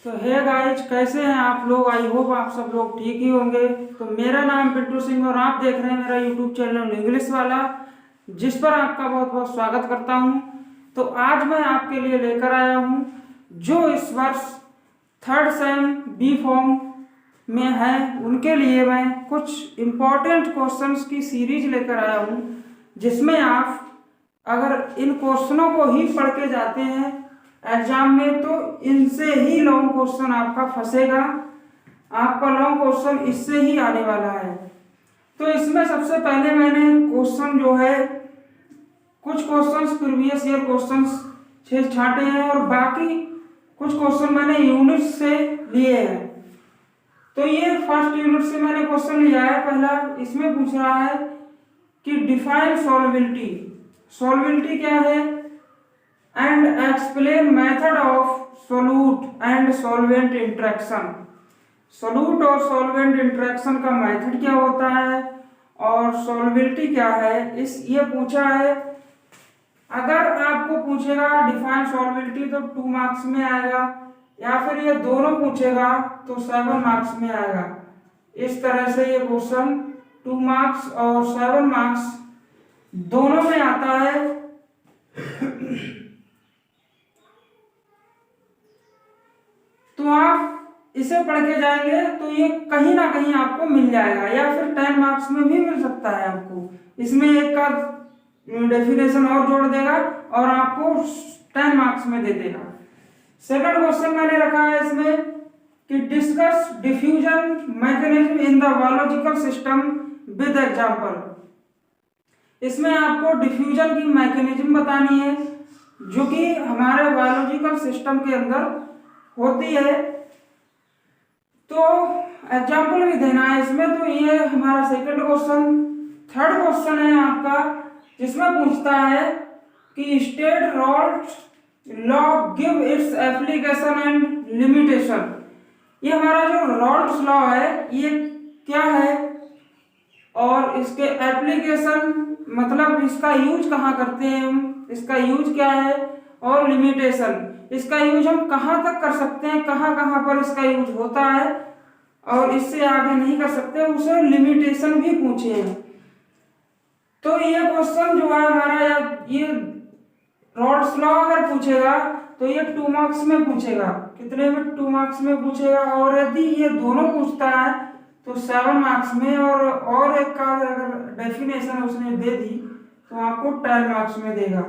तो hey guys, कैसे हैं आप लोग। आई होप आप सब लोग ठीक ही होंगे। तो मेरा नाम पिंटू सिंह और आप देख रहे हैं मेरा यूट्यूब चैनल इंग्लिश वाला, जिस पर आपका बहुत बहुत स्वागत करता हूं। तो आज मैं आपके लिए लेकर आया हूं जो इस वर्ष थर्ड सेम बी फॉर्म में है, उनके लिए मैं कुछ इम्पोर्टेंट क्वेश्चंस की सीरीज लेकर आया हूं, जिसमें आप अगर इन क्वेश्चनों को ही पढ़ के जाते हैं एग्जाम में तो इनसे ही लॉन्ग क्वेश्चन आपका फंसेगा। आपका लॉन्ग क्वेश्चन इससे ही आने वाला है। तो इसमें सबसे पहले मैंने क्वेश्चन जो है कुछ क्वेश्चंस प्रीवियस ईयर क्वेश्चंस छांटे हैं और बाकी कुछ क्वेश्चन मैंने यूनिट से लिए हैं। तो ये फर्स्ट यूनिट से मैंने क्वेश्चन लिया है। पहला इसमें पूछ रहा है कि डिफाइन सॉल्युबिलिटी। सॉल्युबिलिटी क्या है and explain method of solute and solvent interaction. Solute और सॉल्वेंट इंटरेक्शन का मेथड क्या होता है और सॉल्युबिलिटी क्या है, इस ये पूछा है। अगर आपको पूछेगा डिफाइन सॉल्युबिलिटी तो 2 मार्क्स में आएगा, या फिर ये दोनों पूछेगा तो 7 मार्क्स में आएगा। इस तरह से ये क्वेश्चन 2 मार्क्स और 7 मार्क्स दोनों में आता है। तो आप इसे पढ़ के जाएंगे तो ये कहीं ना कहीं आपको मिल जाएगा, या फिर 10 मार्क्स में भी मिल सकता है आपको। इसमें एक का डेफिनेशन और जोड़ देगा और आपको 10 मार्क्स में दे देगा। सेकंड क्वेश्चन मैंने रखा है इसमें कि discuss diffusion mechanism in the biological system with example. इसमें आपको डिफ्यूजन की मैकेनिज्म बतानी है जो कि हमारे बायोलॉजिकल सिस्टम के अंदर होती है। तो एग्जाम्पल भी देना है इसमें। तो ये हमारा सेकंड क्वेश्चन। थर्ड क्वेश्चन है आपका जिसमें पूछता है कि state Rawls law give its application and limitation. ये हमारा जो रॉल्स लॉ है ये क्या है और इसके एप्लीकेशन मतलब इसका यूज कहाँ करते हैं हम, इसका यूज क्या है, और लिमिटेशन इसका यूज हम कहाँ तक कर सकते हैं, कहाँ कहाँ पर इसका यूज होता है और इससे आगे नहीं कर सकते, उसे लिमिटेशन भी पूछे हैं। तो ये क्वेश्चन जो है हमारा ये रॉल्स लॉ अगर पूछेगा तो ये 2 मार्क्स में पूछेगा। कितने में? 2 मार्क्स में पूछेगा। और यदि ये दोनों पूछता है तो 7 मार्क्स में, और एक का अगर डेफिनेशन उसने दे दी तो आपको 10 मार्क्स में देगा।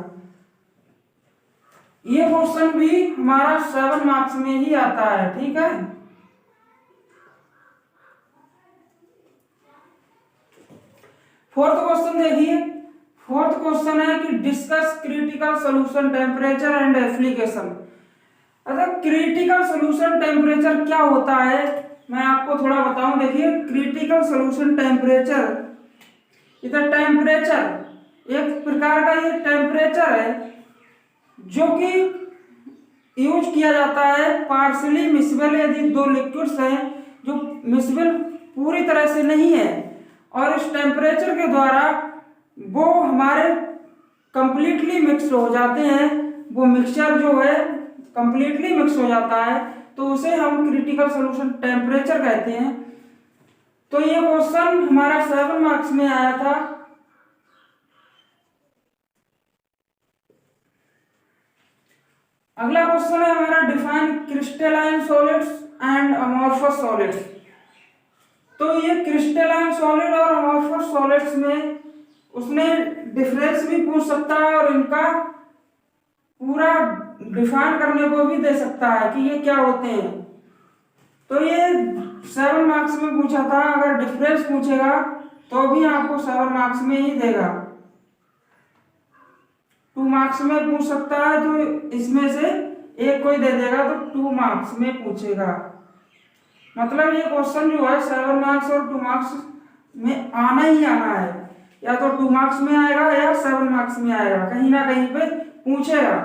ये क्वेश्चन भी हमारा 7 मार्क्स में ही आता है, ठीक है। फोर्थ क्वेश्चन देखिए। फोर्थ क्वेश्चन है कि discuss critical solution temperature and application. अगर क्रिटिकल सॉल्यूशन टेम्परेचर क्या होता है मैं आपको थोड़ा बताऊं। देखिए, क्रिटिकल सॉल्यूशन टेम्परेचर, इधर टेम्परेचर एक प्रकार का ये टेम्परेचर है जो कि यूज किया जाता है पार्शियली मिसिबल। यदि 2 लिक्विड्स हैं जो मिसिबल पूरी तरह से नहीं है और इस टेम्परेचर के द्वारा वो हमारे कंप्लीटली मिक्स हो जाते हैं, वो मिक्सचर जो है कंप्लीटली मिक्स हो जाता है, तो उसे हम क्रिटिकल सॉल्यूशन टेम्परेचर कहते हैं। तो ये क्वेश्चन हमारा 7 मार्क्स में आया था। अगला क्वेश्चन है हमारा define crystalline solids and amorphous solids. तो ये क्रिस्टलाइन सॉलिड और अमोर्फस सॉलिड्स में उसने डिफरेंस भी पूछ सकता है और इनका पूरा डिफाइन करने को भी दे सकता है कि ये क्या होते हैं। तो ये 7 मार्क्स में पूछा था। अगर डिफरेंस पूछेगा तो भी आपको 7 मार्क्स में ही देगा। 2 मार्क्स में पूछ सकता है तो इसमें से एक कोई दे देगा तो 2 मार्क्स में पूछेगा। मतलब ये क्वेश्चन जो है 7 मार्क्स और 2 मार्क्स में आना ही आना है, या तो 2 मार्क्स में आएगा या 7 मार्क्स में आएगा, कहीं ना कहीं पे पूछेगा।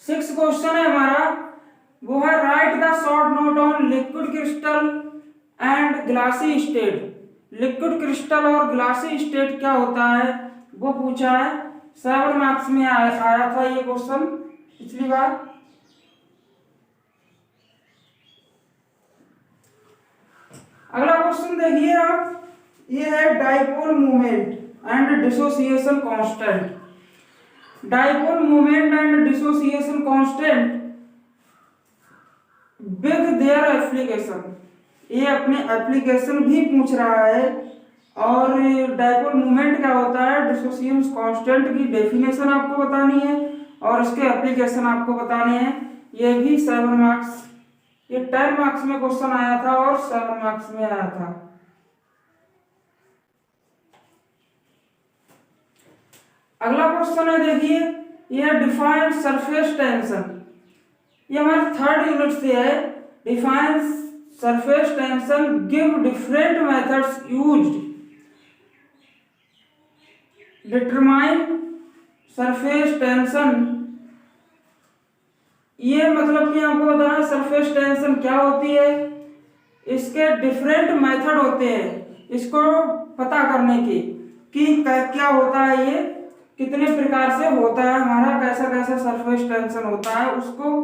6th क्वेश्चन है हमारा, वो है write the short note on liquid crystal and glassy state. Liquid crystal और ग्लासी स्टेट क्या होता है वो पूछा है। 7 मार्क्स में आया था ये क्वेश्चन पिछली बार। क्वेश्चन देखिए आप, ये है dipole moment and dissociation constant. Dipole moment and dissociation constant with their application, ये अपने एप्लीकेशन भी पूछ रहा है। और डाइपोल मोमेंट क्या होता है, डिसोसिएशन कांस्टेंट की डेफिनेशन आपको बतानी है और इसके एप्लीकेशन आपको बताने हैं। ये भी 7 मार्क्स, ये 10 मार्क्स में क्वेश्चन आया था और 7 मार्क्स में आया था। अगला क्वेश्चन है देखिए, ये डिफाइन सरफेस टेंशन, ये हमारे 3rd यूनिट से है। Define surface tension, give different methods used, determine surface tension. ये मतलब कि आपको बताना सरफेस टेंशन क्या होती है, इसके डिफरेंट मेथड होते हैं इसको पता करने की, कि क्या होता है, ये कितने प्रकार से होता है, हमारा कैसा कैसा सरफेस टेंशन होता है, उसको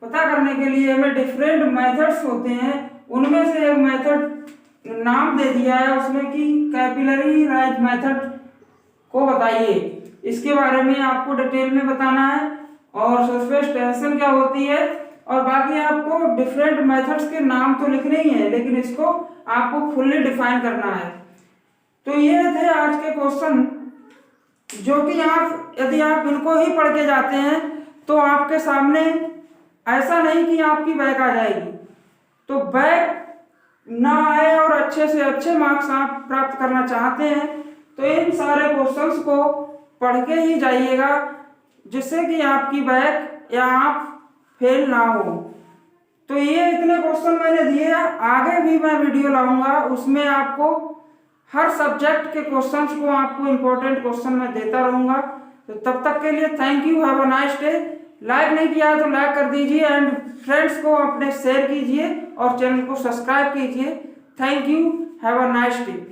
पता करने के लिए हमें डिफरेंट मेथड्स होते हैं। उनमें से एक मेथड नाम दे दिया है उसमें कि कैपिलरी राइज मेथड को बताइए, इसके बारे में आपको डिटेल में बताना है और सरफेस टेंशन क्या होती है, और बाकी आपको डिफरेंट मेथड्स के नाम तो लिखने ही है लेकिन इसको आपको फुल्ली डिफाइन करना है। तो ये थे आज के क्वेश्चन, जो कि आप यदि आप इनको ही पढ़ के जाते हैं तो आपके सामने ऐसा नहीं कि आपकी बैक आ जाएगी, तो बैक ना आए और अच्छे से अच्छे मार्क्स आप प्राप्त करना चाहते हैं तो इन सारे क्वेश्चंस को पढ़ के ही जाइएगा, जिससे कि आपकी बैक या आप फेल ना हो। तो ये इतने क्वेश्चन मैंने दिए, आगे भी मैं वीडियो लाऊंगा, उसमें आपको हर सब्जेक्ट के क्वेश्चंस को आपको इंपॉर्टेंट क्वेश्चन मैं देता रहूंगा। तो तब तक के लिए thank you, have a nice day. Like नहीं किया तो लाइक कर दीजिए एंड फ्रेंड्स को अपने शेयर कीजिए और चैनल को सब्सक्राइब कीजिए। Thank you, have a nice day.